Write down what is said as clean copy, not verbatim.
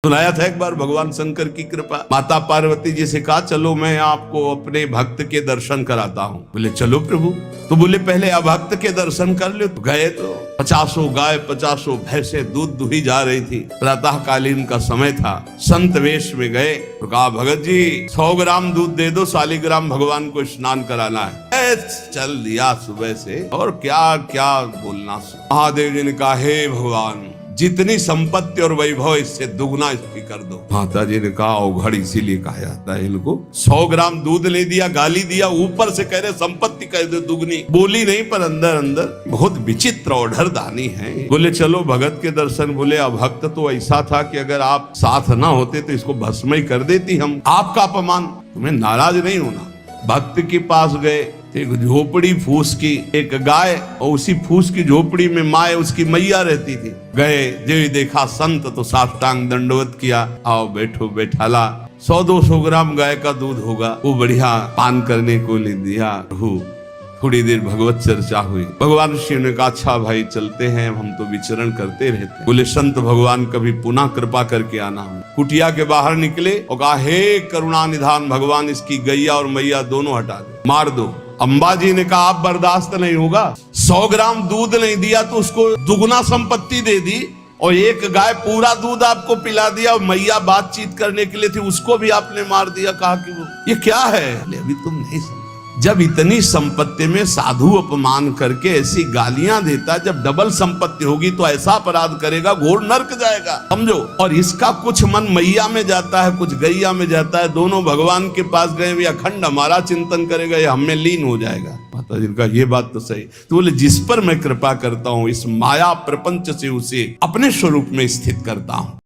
सुनाया था एक बार भगवान शंकर की कृपा। माता पार्वती जी से कहा चलो मैं आपको अपने भक्त के दर्शन कराता हूँ। बोले चलो प्रभु। तो बोले पहले अभक्त के दर्शन कर लो। तो गए तो 50 गाय 50 भैंसे दूध दुही जा रही थी। प्रातः कालीन का समय था। संत वेश में गए तो कहा भगत जी 100 ग्राम दूध दे दो, शालिग्राम भगवान को स्नान कराना है। चल दिया सुबह से। और क्या क्या बोलना। महादेव जी ने कहा हे भगवान जितनी संपत्ति और वैभव इससे दुगना इसकी कर दो। माता जी ने कहा औघड़ इसीलिए कहा जाता है इनको। 100 ग्राम दूध ले दिया, गाली दिया, ऊपर से कह रहे संपत्ति कह दो दुगनी। बोली नहीं पर अंदर अंदर बहुत विचित्र और दानी है। बोले चलो भगत के दर्शन। बोले अभक्त तो ऐसा था कि अगर आप साथ ना होते तो इसको भस्म ही कर देती हम। आपका अपमान, तुम्हें नाराज नहीं होना। भक्त के पास गए, एक झोपड़ी फूस की, एक गाय और उसी फूस की झोपड़ी में माँ उसकी मैया रहती थी। गए जो देखा संत तो साष्टांग दंडवत किया। आओ बैठो बैठाला। 100-200 ग्राम गाय का दूध होगा, वो बढ़िया पान करने को ले दिया। थोड़ी देर भगवत चर्चा हुई। भगवान शिव ने कहा अच्छा भाई चलते हैं, हम तो विचरण करते रहते। बोले संत भगवान कभी पुनः कृपा करके आना। कुटिया के बाहर निकले और कहा हे करुणा निधान भगवान इसकी गैया और मैया दोनों हटा दो, मार दो। अंबा जी ने कहा आप बर्दाश्त नहीं होगा। 100 ग्राम दूध नहीं दिया तो उसको दुगना संपत्ति दे दी, और एक गाय पूरा दूध आपको पिला दिया, और मैया बातचीत करने के लिए थी उसको भी आपने मार दिया। कहा कि वो ये क्या है? अभी तुम नहीं समझ। जब इतनी संपत्ति में साधु अपमान करके ऐसी गालियां देता, जब डबल संपत्ति होगी तो ऐसा अपराध करेगा घोर नरक जाएगा, समझो। और इसका कुछ मन मैया में जाता है, कुछ गैया में जाता है। दोनों भगवान के पास गए, भी अखंड हमारा चिंतन करेगा, ये हमें लीन हो जाएगा। माता जी का ये बात तो सही। तो बोले जिस पर मैं कृपा करता हूँ इस माया प्रपंच से उसे अपने स्वरूप में स्थित करता हूँ।